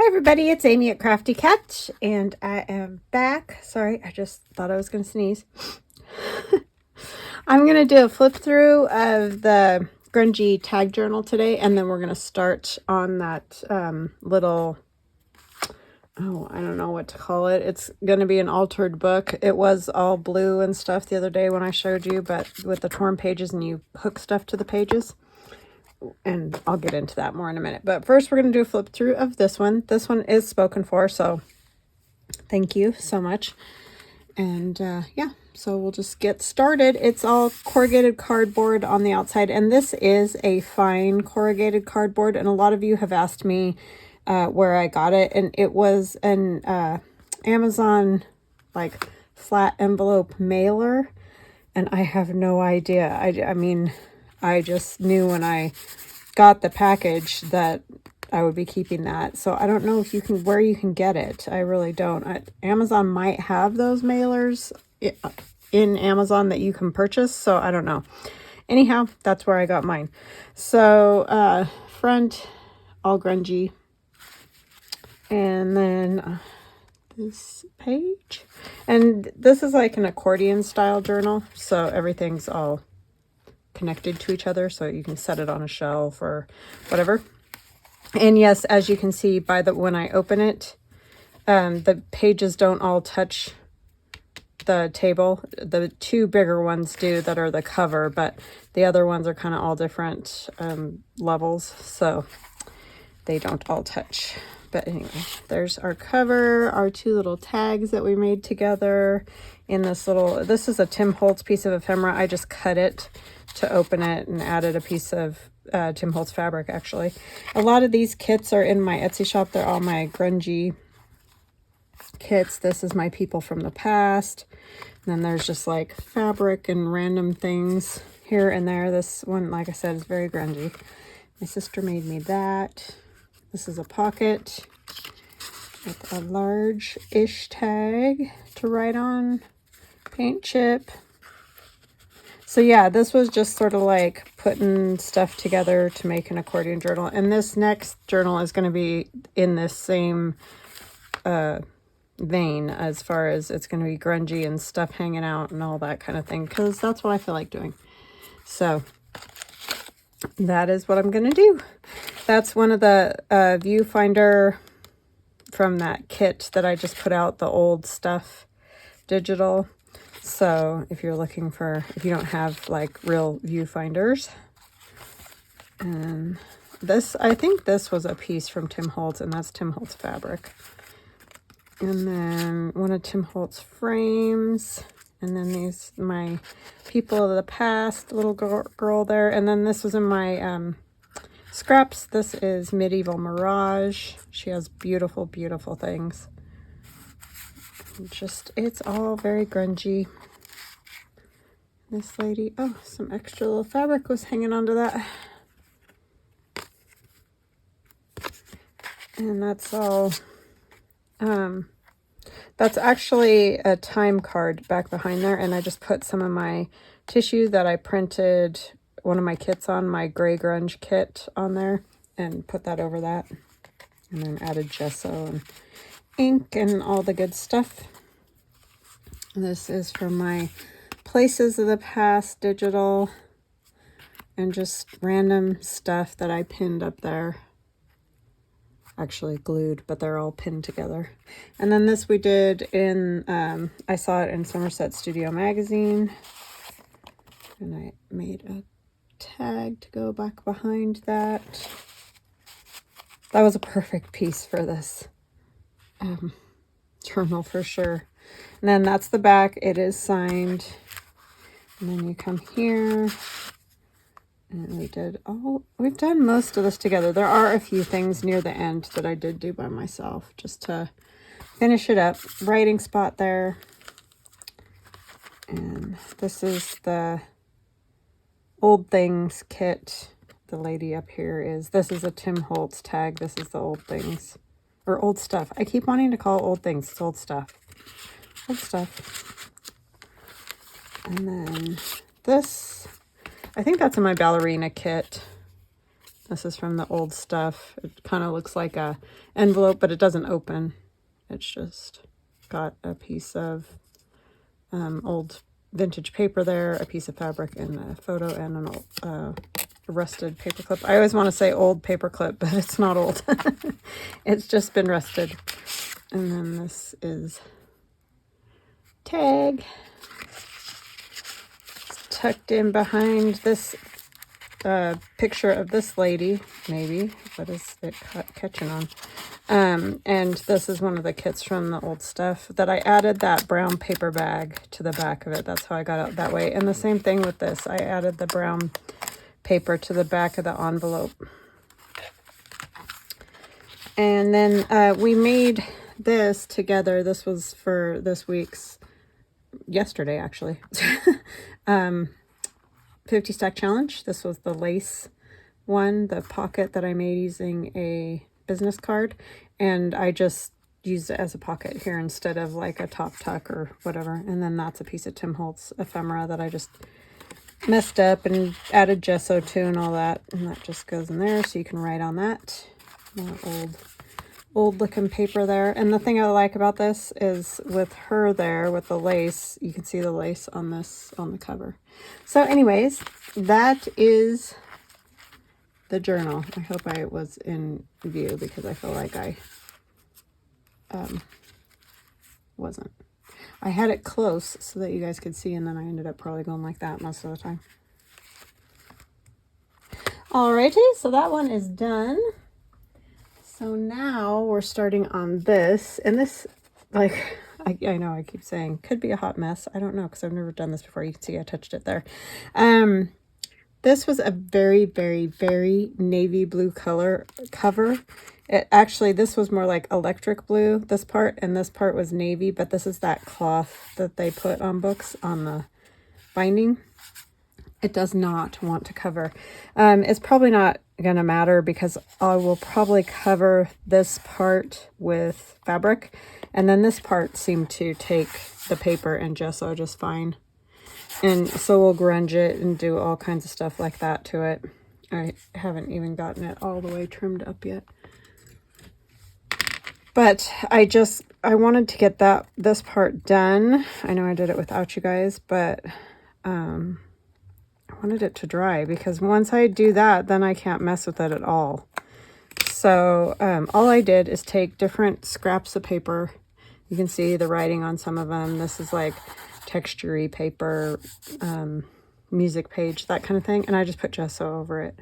Hi everybody, it's Amy at Crafty Cat, and I am back. Sorry, I just thought I was going to sneeze. I'm going to do a flip through of the Grungy tag journal today, and then we're going to start on that little, oh, I don't know what to call it. It's going to be an altered book. It was all blue and stuff the other day when I showed you, but with the torn pages and you hook stuff to the pages. And I'll get into that more in a minute. But first, we're going to do a flip through of this one. This one is spoken for, so thank you so much. And yeah, so we'll just get started. It's all corrugated cardboard on the outside, and this is a fine corrugated cardboard. And a lot of you have asked me where I got it, and it was an Amazon like flat envelope mailer, and I have no idea. I mean, I just knew when I got the package that I would be keeping that. So I don't know if you can, where you can get it. I really don't. Amazon might have those mailers in Amazon that you can purchase. So I don't know. Anyhow, that's where I got mine. So front, all grungy. And then this page. And this is like an accordion style journal. So everything's all connected to each other, so you can set it on a shelf or whatever. And yes, as you can see by the when I open it, the pages don't all touch the table. The two bigger ones do that are the cover, but the other ones are kind of all different levels, so they don't all touch. But anyway, there's our cover, our two little tags that we made together in this little, this is a Tim Holtz piece of ephemera. I just cut it to open it and added a piece of Tim Holtz fabric, actually. A lot of these kits are in my Etsy shop. They're all my grungy kits. This is my people from the past. And then there's just like fabric and random things here and there. This one, like I said, is very grungy. My sister made me that. This is a pocket with a large-ish tag to write on. Paint chip. So yeah, this was just sort of like putting stuff together to make an accordion journal. And this next journal is going to be in this same vein, as far as it's going to be grungy and stuff hanging out and all that kind of thing, because that's what I feel like doing. So that is what I'm going to do. That's one of the viewfinder from that kit that I just put out, the old stuff digital. So if you're looking for, if you don't have like real viewfinders, and this, I think this was a piece from Tim Holtz, and that's Tim Holtz fabric. And then one of Tim Holtz frames, and then these, my people of the past, little girl there. And then this was in my scraps. This is Medieval Mirage. She has beautiful, beautiful things. Just, it's all very grungy. This lady, oh, some extra little fabric was hanging onto that. And that's all, that's actually a time card back behind there, and I just put some of my tissue that I printed one of my kits on, my gray grunge kit, on there, and put that over that, and then added gesso and ink and all the good stuff. This is from my Places of the Past digital, and just random stuff that I pinned up there. Actually glued, but they're all pinned together. And then this we did in, I saw it in Somerset Studio Magazine, and I made a tag to go back behind that. That was a perfect piece for this journal for sure. And then that's the back. It is signed. And then you come here, and we've done most of this together. There are a few things near the end that I did do by myself just to finish it up. Writing spot there. And this is the Old Things kit. The lady up here is, this is a Tim Holtz tag. This is the Old Things, or Old Stuff. I keep wanting to call it Old Things. It's Old Stuff. Old Stuff. And then this, I think that's in my Ballerina kit. This is from the old stuff. It kind of looks like a envelope, but it doesn't open. It's just got a piece of old vintage paper there, a piece of fabric, and a photo, and an old rusted paper clip. I always want to say old paper clip, but it's not old. It's just been rusted. And then this is tag. It's tucked in behind this picture of this lady, maybe. What is it catching on? And this is one of the kits from the old stuff that I added that brown paper bag to the back of it. That's how I got it that way. And the same thing with this. I added the brown paper to the back of the envelope. And then we made this together. This was for this week's, yesterday actually, 50 stack challenge. This was the lace one, the pocket that I made using a business card, and I just used it as a pocket here instead of like a top tuck or whatever. And then that's a piece of Tim Holtz ephemera that I just messed up and added gesso to and all that, and that just goes in there so you can write on that. More old looking paper there. And the thing I like about this is with her there with the lace, you can see the lace on this on the cover. So anyways, that is the journal. I hope I was in view because I feel like I wasn't. I had it close so that you guys could see, and then I ended up probably going like that most of the time. Alrighty, so that one is done. So now we're starting on this, and this, like, I know I keep saying could be a hot mess. I don't know because I've never done this before. You can see I touched it there. This was a very, very, very navy blue color cover. It actually, this was more like electric blue, this part, and this part was navy, but this is that cloth that they put on books on the binding. It does not want to cover. It's probably not going to matter because I will probably cover this part with fabric, and then this part seemed to take the paper and gesso just fine. And so we'll grunge it and do all kinds of stuff like that to it. I haven't even gotten it all the way trimmed up yet. But I wanted to get this part done. I know I did it without you guys, but I wanted it to dry because once I do that, then I can't mess with it at all. So all I did is take different scraps of paper. You can see the writing on some of them. This is like texture-y paper, music page, that kind of thing. And I just put gesso over it,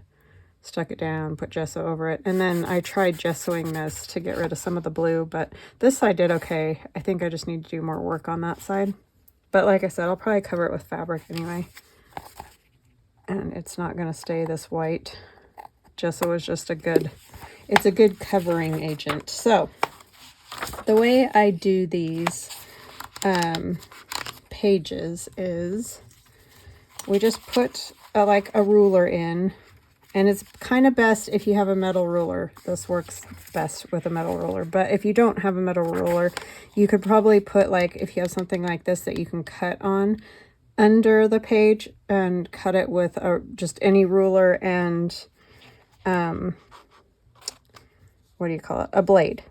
stuck it down, put gesso over it. And then I tried gessoing this to get rid of some of the blue, but this side did okay. I think I just need to do more work on that side. But like I said, I'll probably cover it with fabric anyway. And it's not going to stay this white. Gesso is just it's a good covering agent. So the way I do these pages is we just put like a ruler in, and it's kind of best if you have a metal ruler. This works best with a metal ruler, but if you don't have a metal ruler, you could probably put, like, if you have something like this that you can cut on under the page, and cut it with just any ruler and what do you call it, a blade.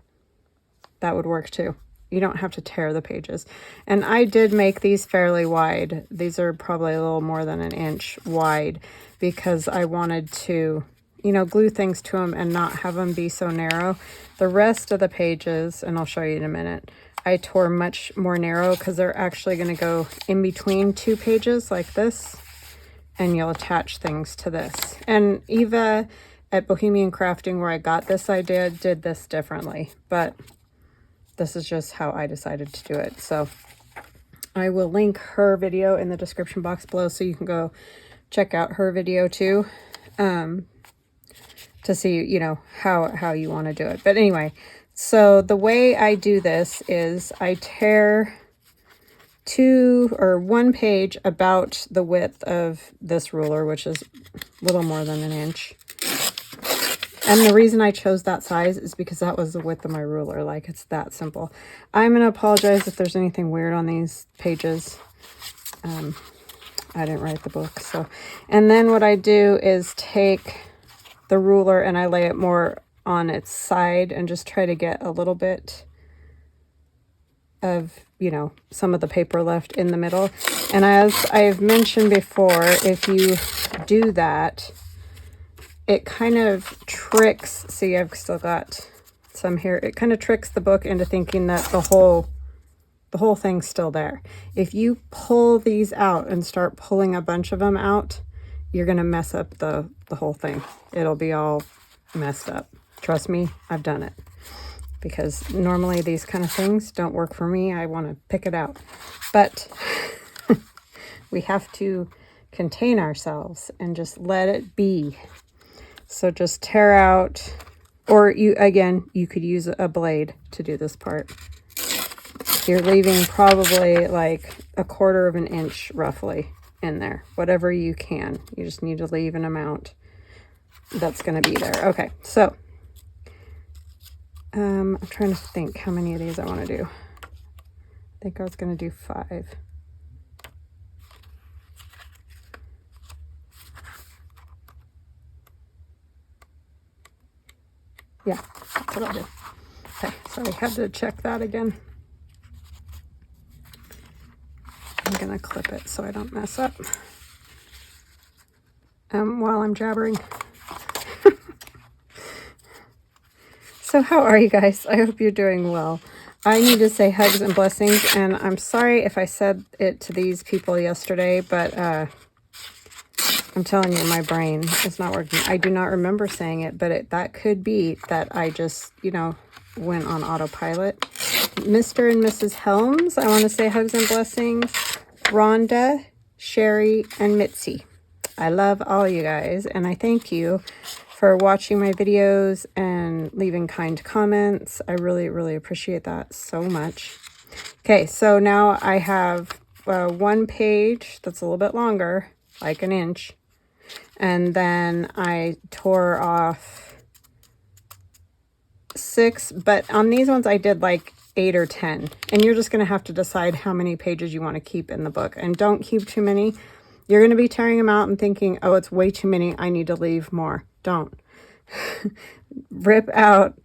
That would work too. You don't have to tear the pages. And I did make these fairly wide. These are probably a little more than an inch wide because I wanted to, you know, glue things to them and not have them be so narrow. The rest of the pages, and I'll show you in a minute, I tore much more narrow because they're actually going to go in between two pages like this, and you'll attach things to this. And Eva at Bohemian Crafting, where I got this idea, did this differently, but this is just how I decided to do it. So I will link her video in the description box below so you can go check out her video too, to see, you know, how you want to do it. But anyway, so the way I do this is I tear one page about the width of this ruler, which is a little more than an inch. And the reason I chose that size is because that was the width of my ruler. Like, it's that simple. I'm going to apologize if there's anything weird on these pages. I didn't write the book. So, and then what I do is take the ruler and I lay it more on its side and just try to get a little bit of, you know, some of the paper left in the middle. And as I've mentioned before, if you do that, it kind of tricks, see, I've still got some here. It kind of tricks the book into thinking that the whole thing's still there. If you pull these out and start pulling a bunch of them out, you're going to mess up the whole thing. It'll be all messed up. Trust me, I've done it. Because normally these kind of things don't work for me. I want to pick it out. But we have to contain ourselves and just let it be. So just tear out, or you could use a blade to do this part. You're leaving probably like 1/4 of an inch roughly in there, whatever you can. You just need to leave an amount that's going to be there. Okay, so I'm trying to think how many of these I want to do. I think I was going to do 5. Yeah, that's what I'll do. Okay, so I had to check that again. I'm going to clip it so I don't mess up while I'm jabbering. So how are you guys? I hope you're doing well. I need to say hugs and blessings, and I'm sorry if I said it to these people yesterday, but I'm telling you, my brain is not working. I do not remember saying it, but that could be that I just, you know, went on autopilot. Mr. and Mrs. Helms, I want to say hugs and blessings. Rhonda, Sherry, and Mitzi. I love all you guys, and I thank you for watching my videos and leaving kind comments. I really, really appreciate that so much. Okay, so now I have one page that's a little bit longer, like 1 inch. And then I tore off 6, but on these ones I did like 8 or 10. And you're just going to have to decide how many pages you want to keep in the book. And don't keep too many. You're going to be tearing them out and thinking, oh, it's way too many. I need to leave more. Don't. Rip out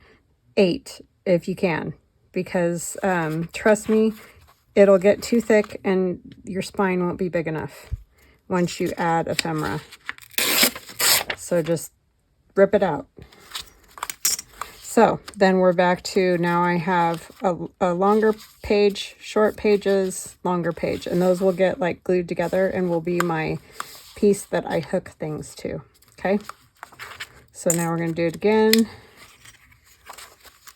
8 if you can. Because trust me, it'll get too thick and your spine won't be big enough once you add ephemera. So just rip it out. So then we're back to, now I have a longer page, short pages, longer page. And those will get like glued together and will be my piece that I hook things to. Okay. So now we're going to do it again.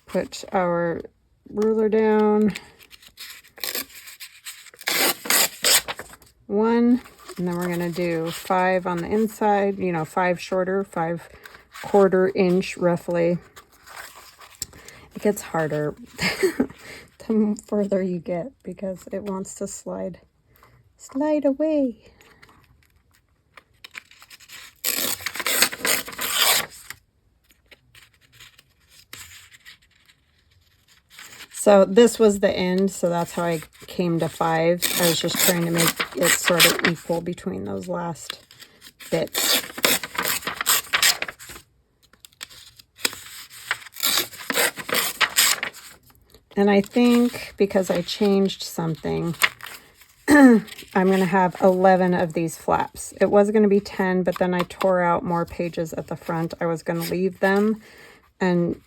Put our ruler down. 1. And then we're going to do 5 on the inside, you know, 5 shorter, 5/4 inch roughly. It gets harder the further you get because it wants to slide away. So this was the end, so that's how I came to 5. I was just trying to make it sort of equal between those last bits. And I think because I changed something, I'm going to have 11 of these flaps. It was going to be 10, but then I tore out more pages at the front. I was going to leave them and,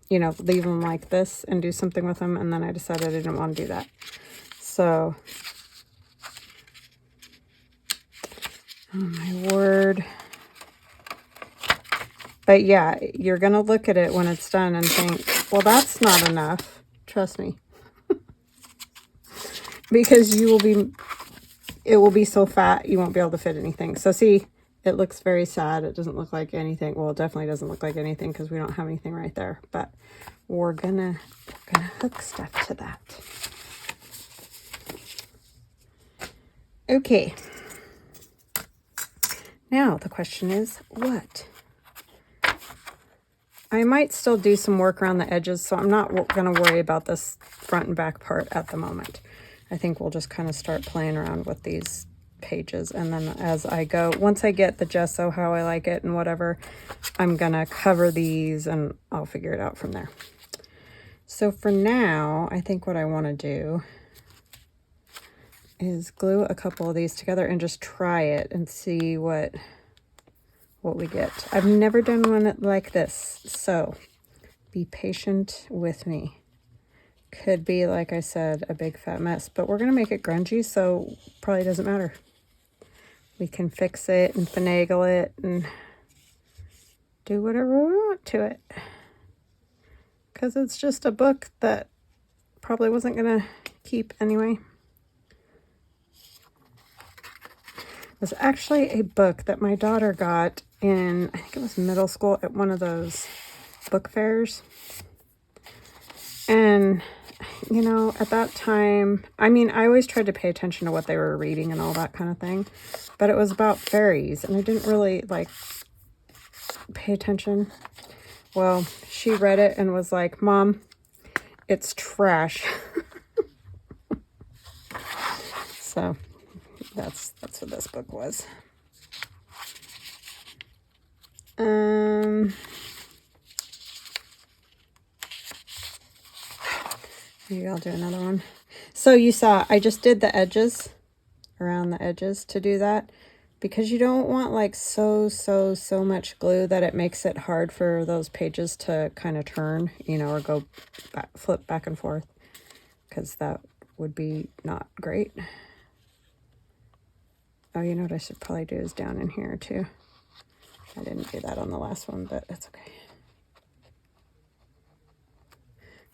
you know, leave them like this and do something with them. And then I decided I didn't want to do that. So, oh my word. But yeah, you're going to look at it when it's done and think, well, that's not enough. Trust me. Because it will be so fat, you won't be able to fit anything. So see, it looks very sad. It doesn't look like anything. Well, it definitely doesn't look like anything because we don't have anything right there. But we're gonna hook stuff to that. Okay. Now the question is, what? I might still do some work around the edges, so I'm not going to worry about this front and back part at the moment. I think we'll just kind of start playing around with these pages, and then as I go, once I get the gesso how I like it and whatever, I'm gonna cover these and I'll figure it out from there. So for now, I think what I want to do is glue a couple of these together and just try it and see what we get. I've never done one like this, so be patient with me. Could be, like I said, a big fat mess, but we're gonna make it grungy, so probably doesn't matter. We can fix it and finagle it and do whatever we want to it, because it's just a book that probably wasn't gonna keep anyway. It was actually a book that my daughter got in, I think it was middle school, at one of those book fairs. And, you know, at that time, I mean, I always tried to pay attention to what they were reading and all that kind of thing, but it was about fairies, and I didn't really, like, pay attention. Well, she read it and was like, Mom, it's trash. So that's what this book was. Maybe I'll do another one. So you saw I just did the edges, around the edges to do that, because you don't want like so much glue that it makes it hard for those pages to kind of turn, you know, or go back, flip back and forth, because that would be not great. Oh, you know what I should probably do is down in here too. I didn't do that on the last one, but that's okay.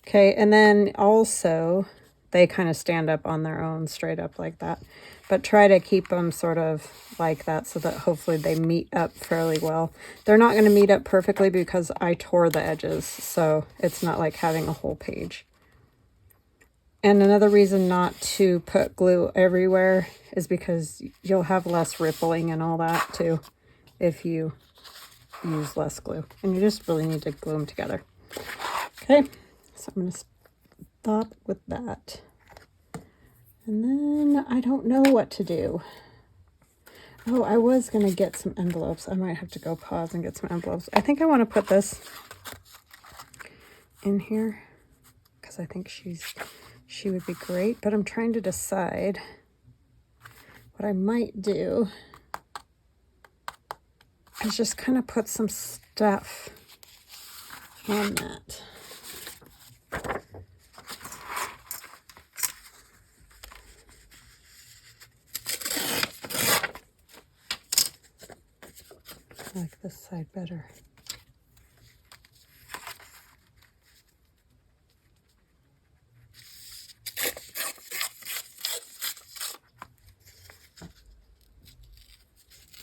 Okay, and then also they kind of stand up on their own straight up like that, but try to keep them sort of like that so that hopefully they meet up fairly well. They're not going to meet up perfectly because I tore the edges, so it's not like having a whole page. And another reason not to put glue everywhere is because you'll have less rippling and all that too if you use less glue, and you just really need to glue them together. Okay, so I'm going to stop with that. And then I don't know what to do. Oh, I was going to get some envelopes. I might have to go pause and get some envelopes. I think I want to put this in here because I think she would be great, but I'm trying to decide what I might do is just kind of put some stuff on that. I like this side better.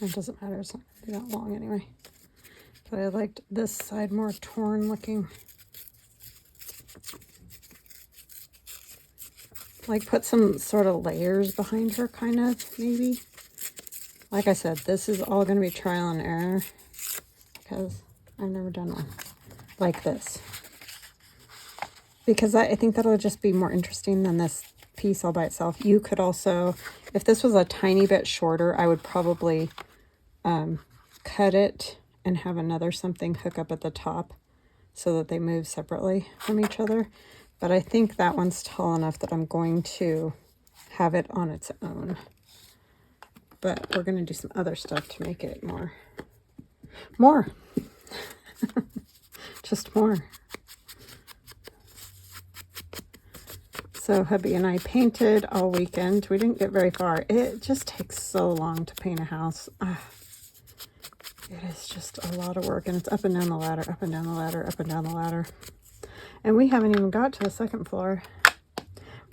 It doesn't matter, it's not going to be that long anyway. But I liked this side more torn looking. Like put some sort of layers behind her, kind of, maybe. Like I said, this is all going to be trial and error because I've never done one like this. Because I think that'll just be more interesting than this piece all by itself. You could also, if this was a tiny bit shorter, I would probably cut it and have another something hook up at the top so that they move separately from each other. But I think that one's tall enough that I'm going to have it on its own. But we're going to do some other stuff to make it more. Just more. So hubby and I painted all weekend. We didn't get very far. It just takes so long to paint a house. It is just a lot of work, and it's up and down the ladder, up and down the ladder, up and down the ladder. And we haven't even got to the second floor.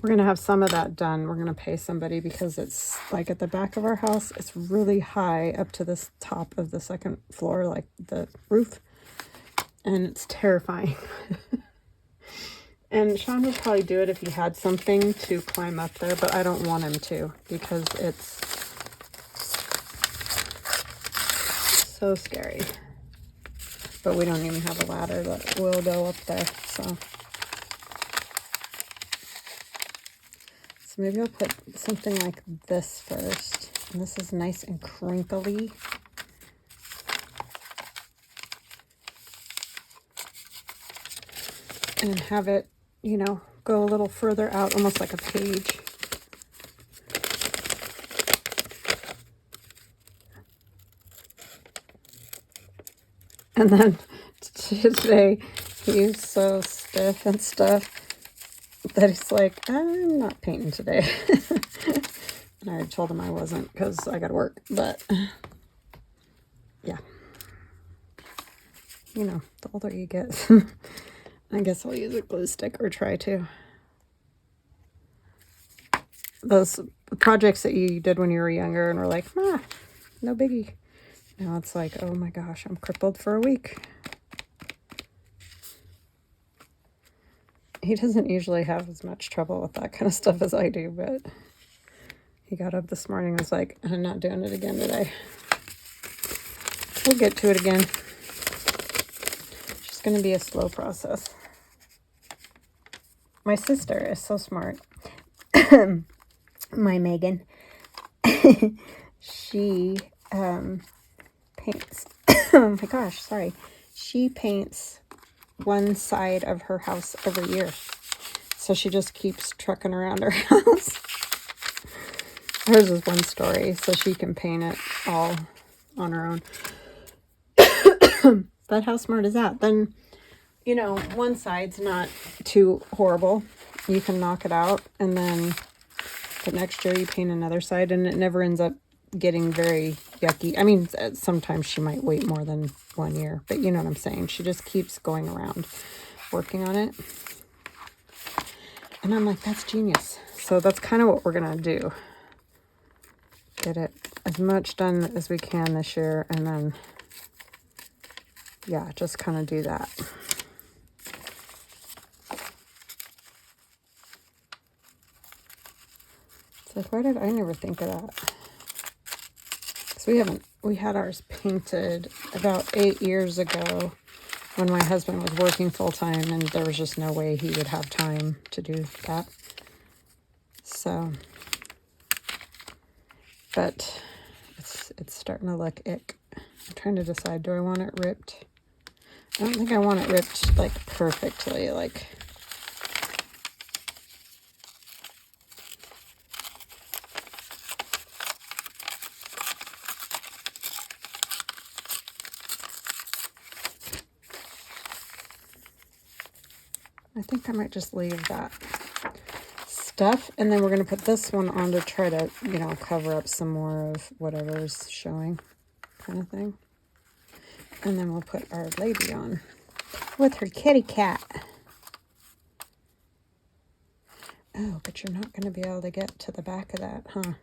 We're going to have some of that done. We're going to pay somebody because it's like at the back of our house. It's really high up to this top of the second floor, like the roof. And it's terrifying. And Sean would probably do it if he had something to climb up there, but I don't want him to because it's so scary. But we don't even have a ladder that will go up there, so maybe I'll put something like this first. And this is nice and crinkly. And have it, you know, go a little further out, almost like a page. And then today, he's so stiff and stuff that he's like, I'm not painting today. And I told him I wasn't because I got to work. But, yeah. You know, the older you get, I guess I'll use a glue stick or try to. Those projects that you did when you were younger and were like, ah, no biggie. Now it's like, oh my gosh, I'm crippled for a week. He doesn't usually have as much trouble with that kind of stuff as I do, but he got up this morning and was like, I'm not doing it again today. We'll get to it again. It's just going to be a slow process. My sister is so smart. My Megan. She paints. Oh my gosh, sorry. She paints one side of her house every year. So she just keeps trucking around her house. Hers is one story, so she can paint it all on her own. But how smart is that? Then, you know, one side's not too horrible. You can knock it out, and then the next year you paint another side, and it never ends up getting very yucky. I mean, sometimes she might wait more than 1 year, but you know what I'm saying. She just keeps going around working on it. And I'm like, that's genius. So that's kind of what we're going to do. Get it as much done as we can this year, and then, yeah, just kind of do that. It's like, why did I never think of that? We had ours painted about 8 years ago when my husband was working full time, and there was just no way he would have time to do that. So, but it's starting to look ick. I'm trying to decide, do I want it ripped? I don't think I want it ripped like perfectly, like. I think I might just leave that stuff, and then we're going to put this one on to try to, you know, cover up some more of whatever's showing, kind of thing. And then we'll put our lady on with her kitty cat. Oh, but you're not going to be able to get to the back of that, huh?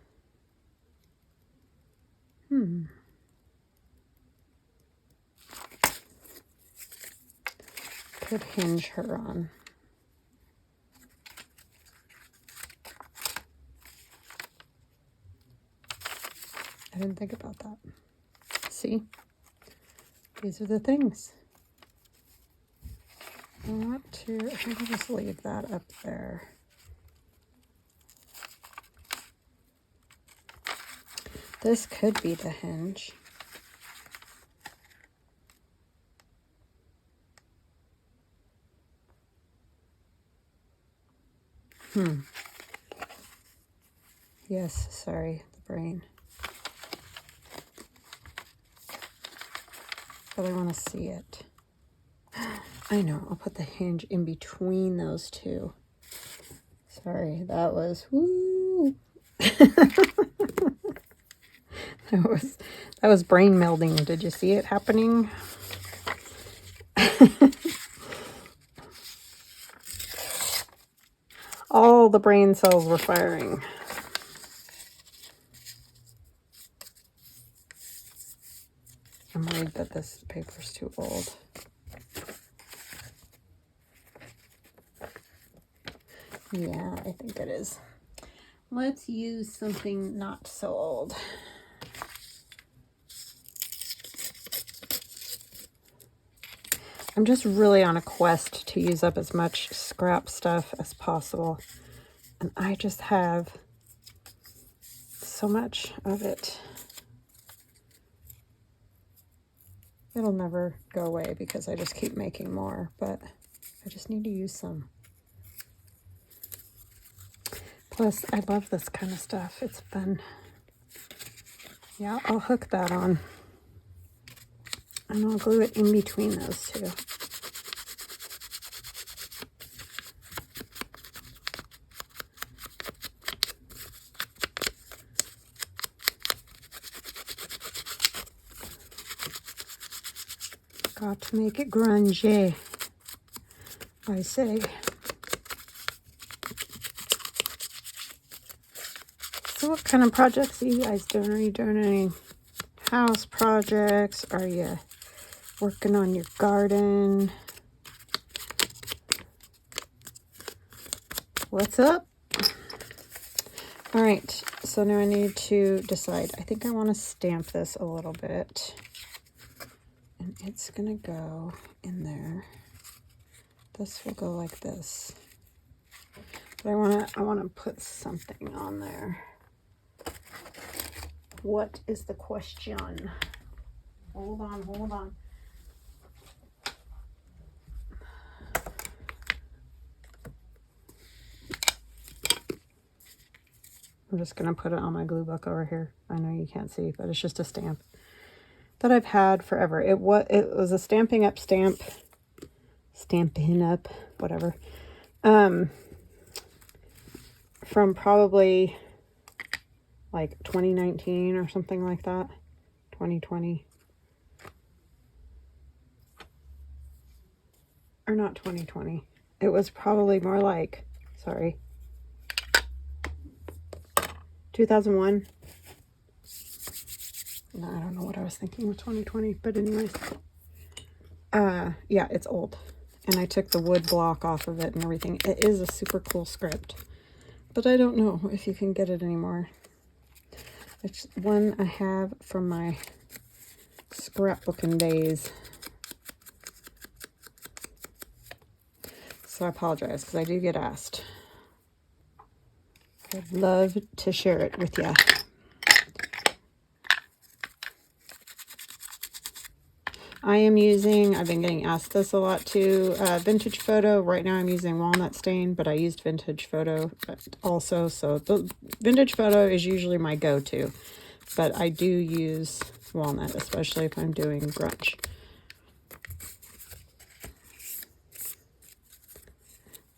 Could hinge her on. I didn't think about that. See? These are the things. I want to, I think I'll just leave that up there. This could be the hinge. Yes, sorry, the brain. But I want to see it. I know, I'll put the hinge in between those two. Sorry, that was, woo. That was brain melding. Did you see it happening? All the brain cells were firing. I'm worried that this paper's too old. Yeah, I think it is. Let's use something not so old. I'm just really on a quest to use up as much scrap stuff as possible. And I just have so much of it. It'll never go away because I just keep making more, but I just need to use some. Plus, I love this kind of stuff. It's fun. Yeah, I'll hook that on. And I'll glue it in between those two. Got to make it grungy, I say. So what kind of projects are you guys doing? Are you doing any house projects? Are you working on your garden? What's up? All right, so now I need to decide. I think I want to stamp this a little bit. And it's gonna go in there. This will go like this. But I wanna put something on there. What is the question? Hold on, hold on. I'm just gonna put it on my glue book over here. I know you can't see, but it's just a stamp that I've had forever. It was a Stampin' Up stamp, Stampin' Up, whatever, from probably like 2019 or something like that, 2020, or not 2020. It was probably more like, sorry, 2001. No, I don't know what I was thinking with 2020, but anyways, yeah, it's old, and I took the wood block off of it and everything. It is a super cool script, but I don't know if you can get it anymore. It's one I have from my scrapbooking days, so I apologize because I do get asked. I'd love to share it with you. I've been getting asked this a lot too, vintage photo. Right now I'm using walnut stain, but I used vintage photo also. So the vintage photo is usually my go-to, but I do use walnut, especially if I'm doing grunge.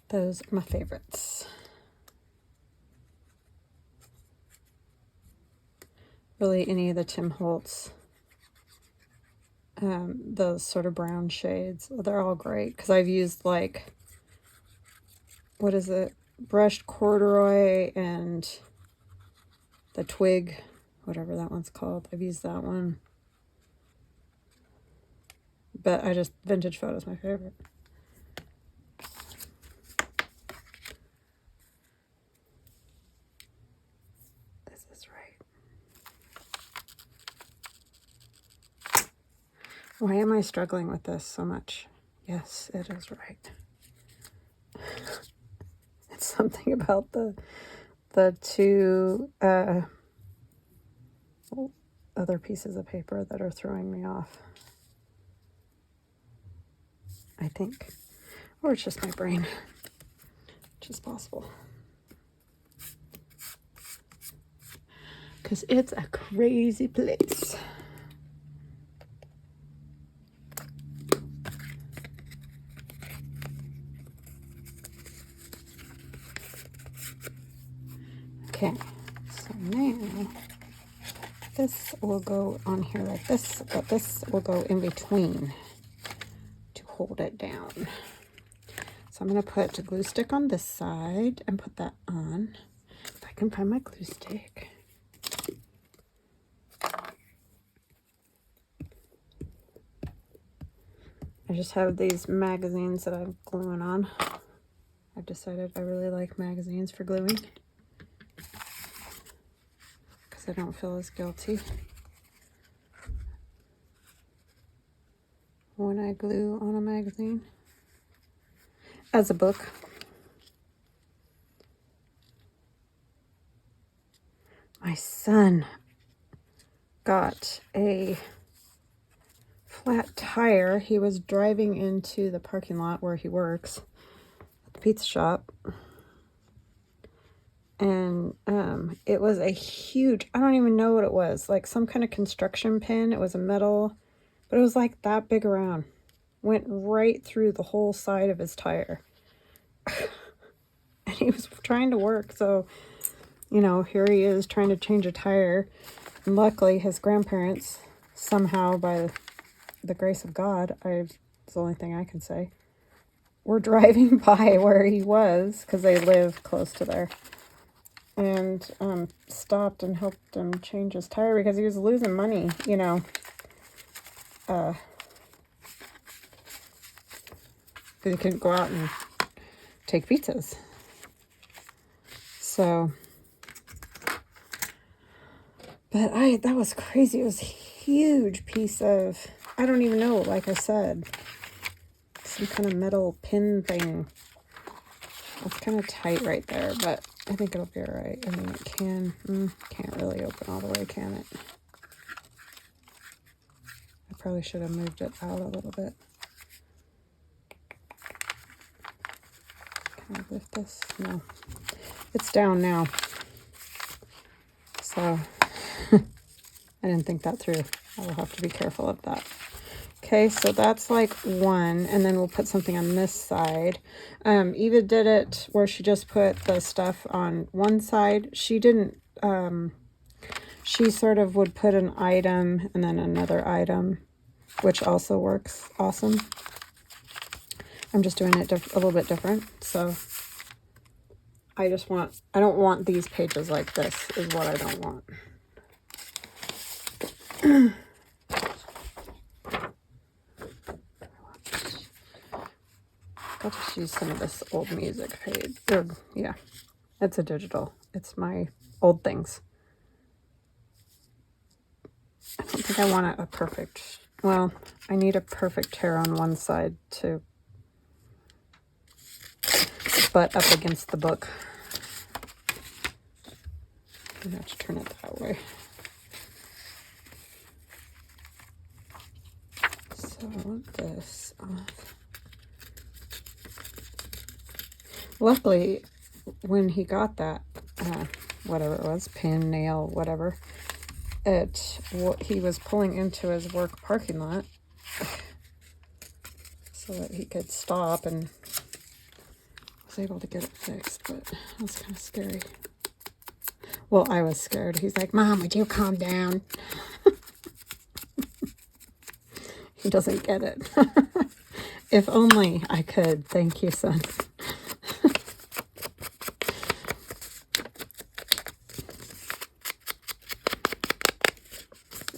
Those are my favorites. Really, any of the Tim Holtz, those sort of brown shades, they're all great because I've used, like, what is it, brushed corduroy and the twig, whatever that one's called. I've used that one, but vintage photo is my favorite. This is right. Why am I struggling with this so much? Yes, it is right. It's something about the two other pieces of paper that are throwing me off, I think. Or it's just my brain, which is possible. Because it's a crazy place. Okay, so now this will go on here like this, but this will go in between to hold it down. So I'm going to put a glue stick on this side and put that on. If I can find my glue stick. I just have these magazines that I'm gluing on. I've decided I really like magazines for gluing, I don't feel as guilty when I glue on a magazine as a book. My son got a flat tire. He was driving into the parking lot where he works at the pizza shop. And it was a huge, I don't even know what it was, like some kind of construction pin. It was a metal, but it was like that big around. Went right through the whole side of his tire. And he was trying to work, so, you know, here he is trying to change a tire. And luckily, his grandparents, somehow, by the grace of God, it's the only thing I can say, were driving by where he was, because they live close to there. And stopped and helped him change his tire because he was losing money, you know. Because he couldn't go out and take pizzas. So, but that was crazy. It was a huge piece of, I don't even know, like I said, some kind of metal pin thing. It's kind of tight right there, but I think it'll be all right. I mean, it can't really open all the way, can it? I probably should have moved it out a little bit. Can I lift this? No. It's down now. So, I didn't think that through. I will have to be careful of that. Okay, so that's like one, and then we'll put something on this side. Eva did it where she just put the stuff on one side. She didn't, she sort of would put an item and then another item, which also works awesome. I'm just doing it a little bit different, so I don't want these pages like this, is what I don't want. I'll just use some of this old music page. Yeah, it's a digital. It's my old things. I don't think I want a perfect, well, I need a perfect tear on one side to butt up against the book. I'm going to have to turn it that way. So I want this off. Luckily, when he got that, whatever it was, pin, nail, whatever, he was pulling into his work parking lot so that he could stop, and was able to get it fixed, but it was kind of scary. Well, I was scared. He's like, Mom, would you calm down? He doesn't get it. If only I could. Thank you, son.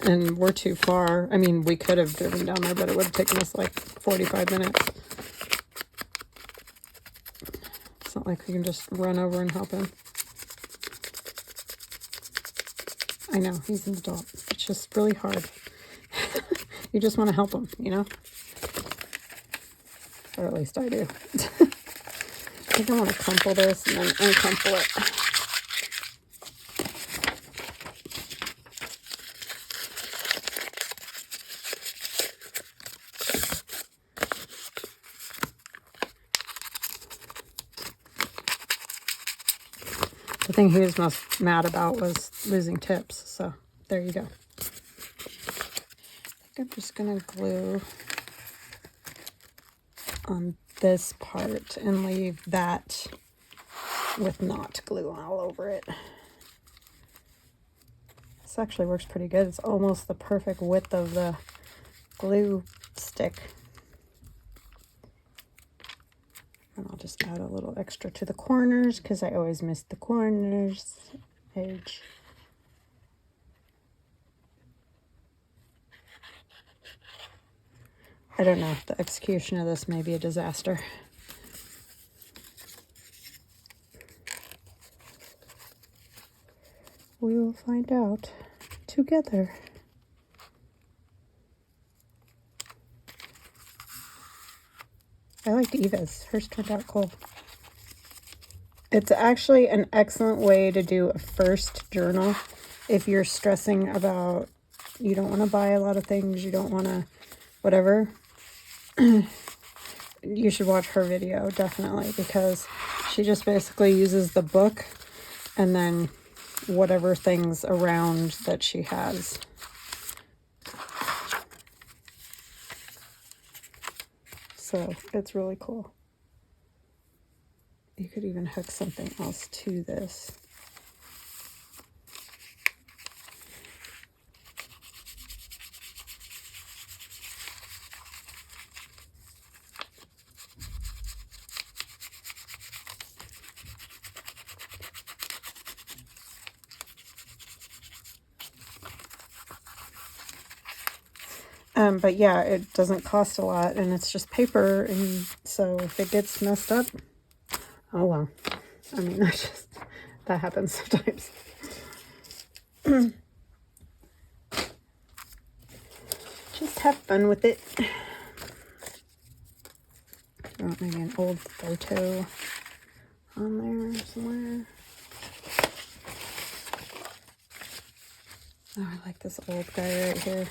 And we're too far. I mean, we could have driven down there, but it would have taken us like 45 minutes. It's not like we can just run over and help him. I know, he's an adult. It's just really hard. You just want to help him, you know? Or at least I do. I think I want to crumple this and then uncrumple it. The thing he was most mad about was losing tips, so there you go. I think I'm just going to glue on this part and leave that with not glue all over it. This actually works pretty good. It's almost the perfect width of the glue stick. And I'll just add a little extra to the corners because I always miss the corners edge. I don't know. The execution of this may be a disaster. We will find out together. I liked Eva's. Hers turned out cool. It's actually an excellent way to do a first journal if you're stressing about, you don't want to buy a lot of things, you don't want to, whatever, you should watch her video, definitely, because she just basically uses the book and then whatever things around that she has. So it's really cool. You could even hook something else to this. But yeah, it doesn't cost a lot, and it's just paper, and so if it gets messed up, oh well. I mean, that happens sometimes. Just have fun with it. Oh, maybe an old photo on there somewhere. Oh, I like this old guy right here.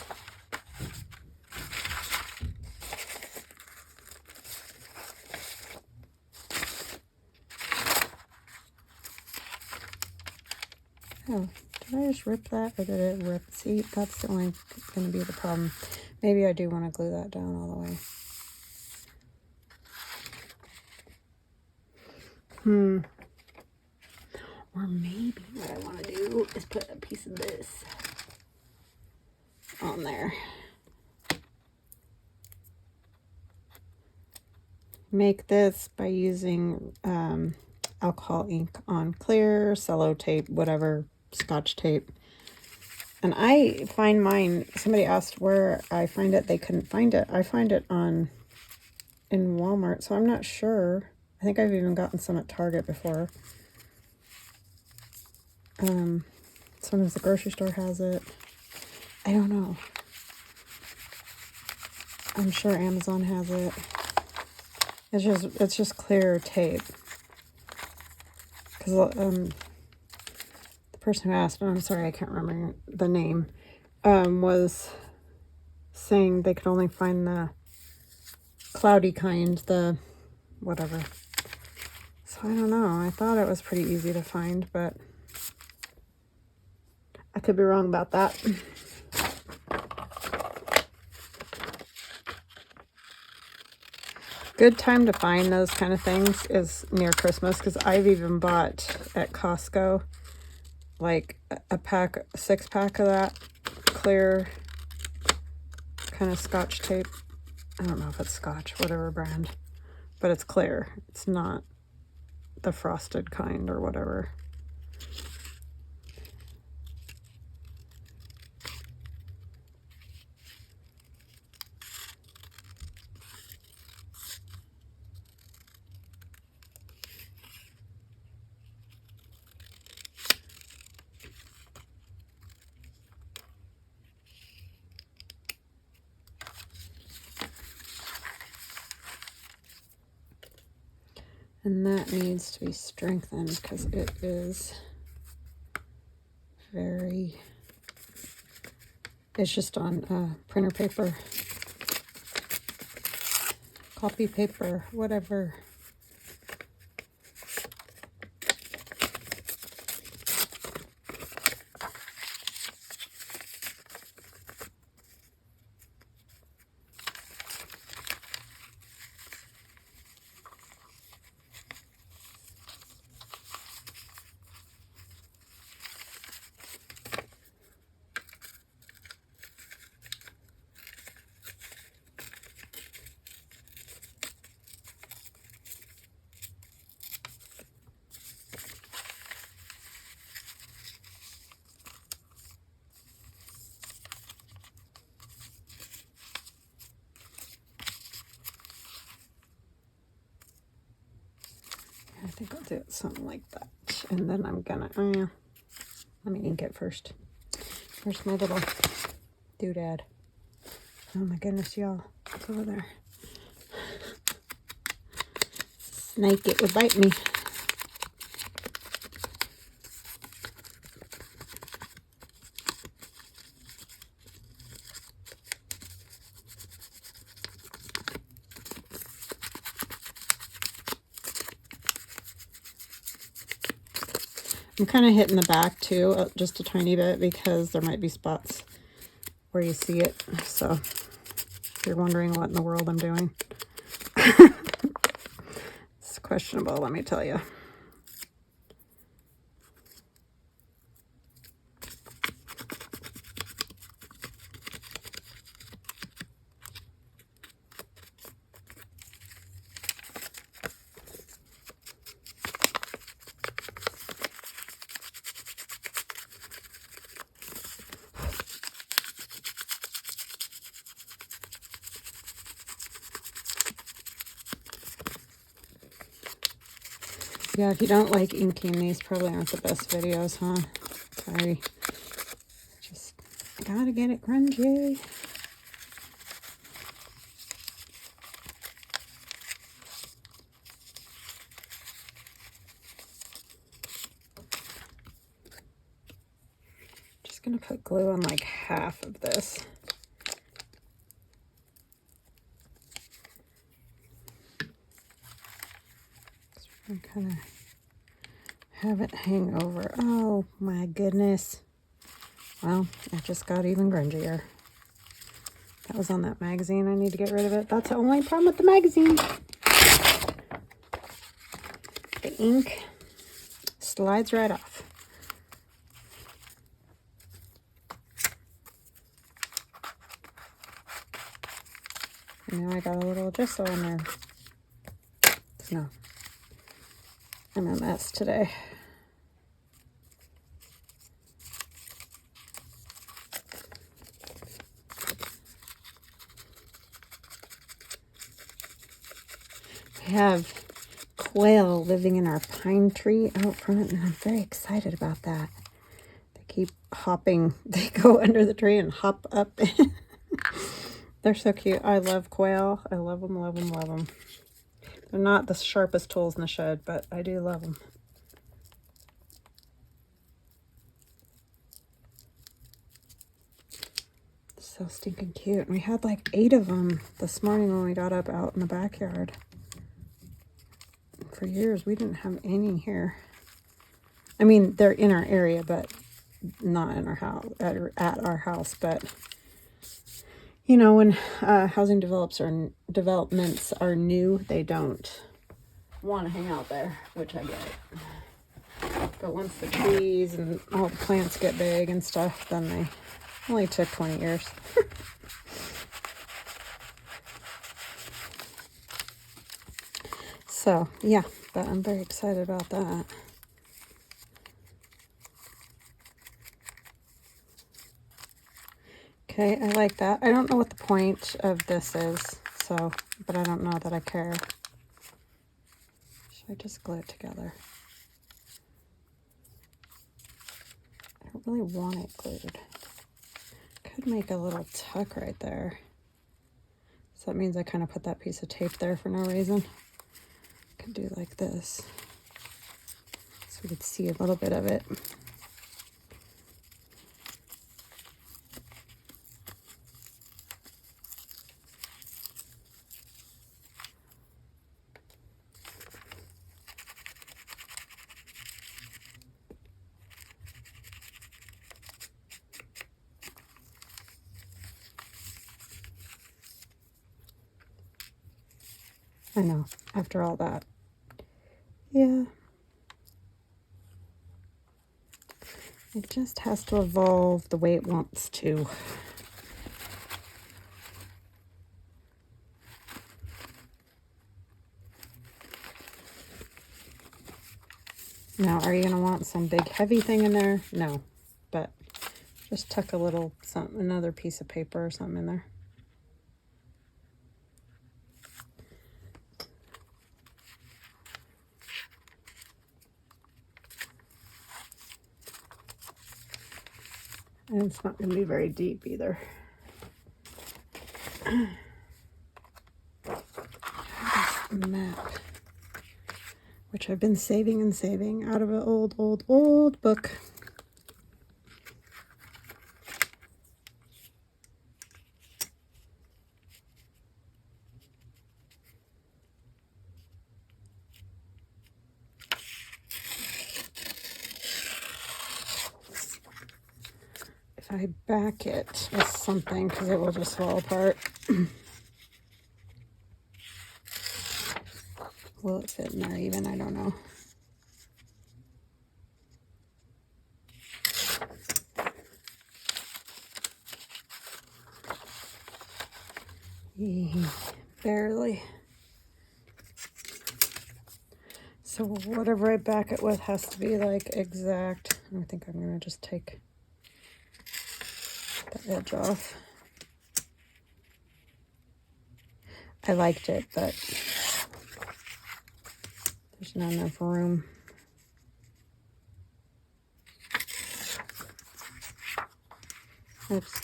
Oh, did I just rip that, or did it rip? See, that's only going to be the problem. Maybe I do want to glue that down all the way. Or maybe what I want to do is put a piece of this on there. Make this by using alcohol ink on clear, cello tape, whatever, scotch tape. And I find mine, somebody asked where I find it, they couldn't find it. I find it in Walmart, so I'm not sure. I think I've even gotten some at Target before. Sometimes the grocery store has it. I don't know. I'm sure Amazon has it. It's just clear tape. Because the person who asked, and I'm sorry, I can't remember the name, was saying they could only find the cloudy kind, the whatever. So I don't know. I thought it was pretty easy to find, but I could be wrong about that. Good time to find those kind of things is near Christmas, because I've even bought at Costco like a 6-pack of that clear kind of scotch tape. I don't know if it's Scotch, whatever brand, but it's clear. It's not the frosted kind or whatever. And that needs to be strengthened because it is it's just on printer paper, copy paper, whatever. I think I'll do it something like that. And then I'm gonna, let me ink it first. Where's my little doodad? Oh my goodness, y'all. It's over there. Snake, it would bite me. I'm kind of hitting the back too, just a tiny bit, because there might be spots where you see it. So if you're wondering what in the world I'm doing, it's questionable, let me tell you. Yeah, if you don't like inking, these probably aren't the best videos, huh? Sorry. Just gotta get it grungy. Just gonna put glue on like half of this. And kind of have it hang over. Oh my goodness. Well, it just got even grungier. That was on that magazine. I need to get rid of it. That's the only problem with the magazine. The ink slides right off. And now I got a little gesso in there. No. I'm a mess today. We have quail living in our pine tree out front, and I'm very excited about that. They keep hopping. They go under the tree and hop up. They're so cute. I love quail. I love them, love them, love them. They're not the sharpest tools in the shed, but I do love them. So stinking cute. And we had like 8 of them this morning when we got up out in the backyard. For years, we didn't have any here. I mean, they're in our area, but not in our house, at our house. But, you know, when housing developments are new, they don't want to hang out there, which I get. But once the trees and all the plants get big and stuff, then they only took 20 years. So, yeah, but I'm very excited about that. Okay, I like that. I don't know what the point of this is, so, but I don't know that I care. Should I just glue it together? I don't really want it glued. Could make a little tuck right there. So that means I kind of put that piece of tape there for no reason. Could do like this, so we could see a little bit of it. I know, after all that. Yeah. It just has to evolve the way it wants to. Now, are you going to want some big heavy thing in there? No, but just tuck a little, another piece of paper or something in there. And it's not going to be very deep either. Map, which I've been saving and saving out of an old book. if I back it with something, because it will just fall apart. Will it fit in there even? I don't know. Barely. So whatever I back it with has to be like exact. I think I'm going to just take the edge off. I liked it, but there's not enough room. Oops.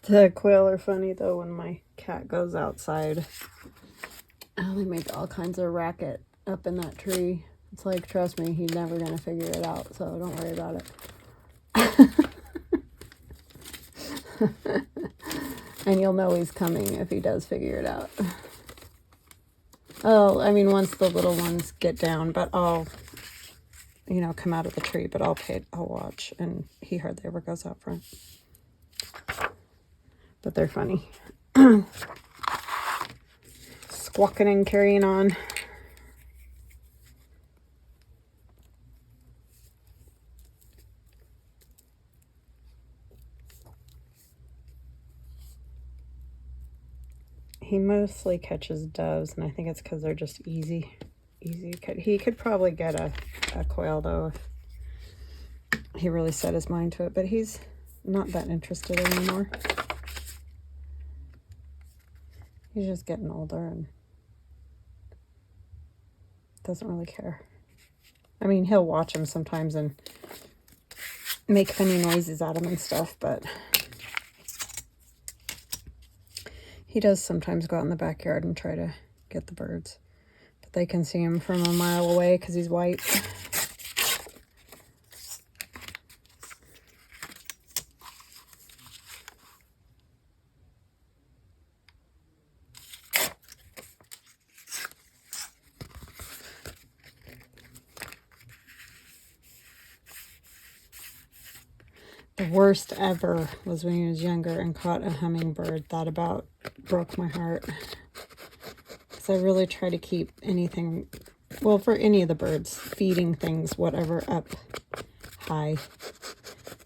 The quail are funny though. When my cat goes outside, they make all kinds of racket up in that tree. It's like, trust me, he's never gonna figure it out, so don't worry about it. And you'll know he's coming if he does figure it out. Oh, I mean, once the little ones get down, but I'll, you know, come out of the tree, but I'll watch, and he hardly ever goes out front. But they're funny. Squawking and carrying on. He mostly catches doves, and I think it's because they're just easy to catch. He could probably get a quail, though, if he really set his mind to it, but he's not that interested anymore. He's just getting older and doesn't really care. I mean, he'll watch him sometimes and make funny noises at him and stuff, but he does sometimes go out in the backyard and try to get the birds. But they can see him from a mile away because he's white. The worst ever was when he was younger and caught a hummingbird. That about broke my heart. Because I really try to keep anything, well, for any of the birds, feeding things, whatever, up high.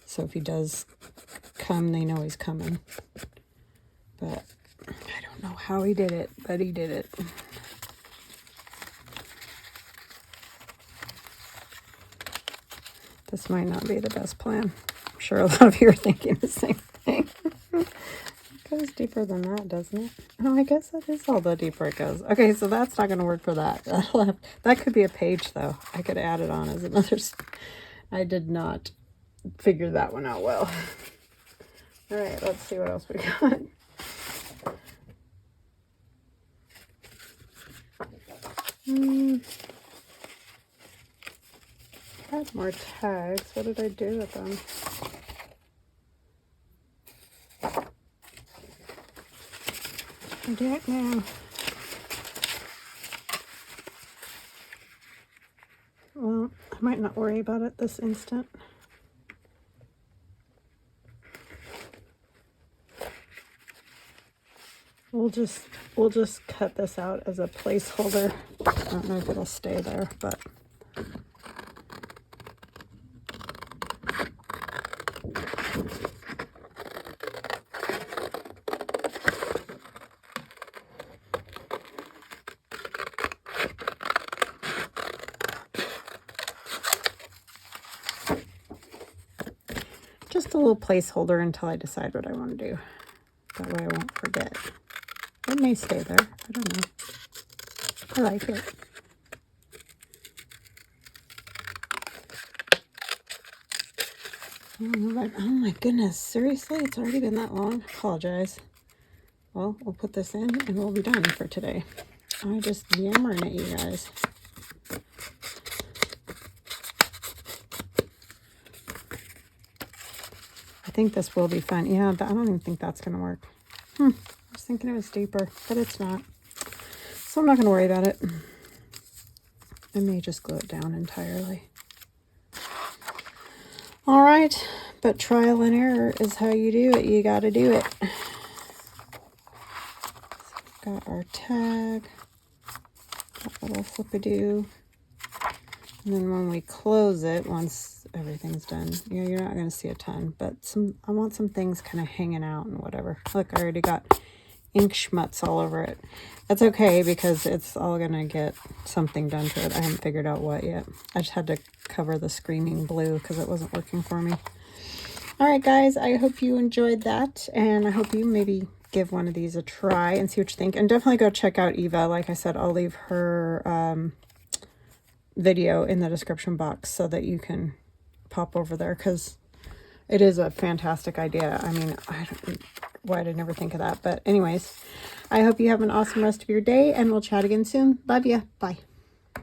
So if he does come, they know he's coming. But I don't know how he did it, but he did it. This might not be the best plan. I'm sure a lot of you are thinking the same thing. It goes deeper than that, doesn't it? Oh, I guess that is all the deeper it goes. Okay, so that's not going to work for that. That could be a page, though. I could add it on as another. I did not figure that one out well. All right, let's see what else we got. I had more tags. What did I do with them? I don't know. Well, I might not worry about it this instant. We'll just cut this out as a placeholder. I don't know if it'll stay there, but just a little placeholder until I decide what I want to do. That way I won't forget. It may stay there. I don't know. I like it. Oh my goodness. Seriously? It's already been that long? I apologize. Well, we'll put this in and we'll be done for today. I'm just yammering at you guys. I think this will be fun. Yeah, I don't even think that's going to work. I was thinking it was deeper, but it's not. So I'm not going to worry about it. I may just glue it down entirely. All right, but trial and error is how you do it. You got to do it. So we've got our tag, that little flip-a-doo. And then when we close it, once everything's done, you know, you're not going to see a ton, but I want some things kind of hanging out and whatever. Look, I already got ink schmutz all over it. That's okay because it's all going to get something done to it. I haven't figured out what yet. I just had to cover the screaming blue because it wasn't working for me. All right, guys, I hope you enjoyed that, and I hope you maybe give one of these a try and see what you think. And definitely go check out Eva. Like I said, I'll leave her video in the description box so that you can pop over there, because it is a fantastic idea. I mean, why did I never think of that? But anyways, I hope you have an awesome rest of your day, and we'll chat again soon. Love ya. Bye.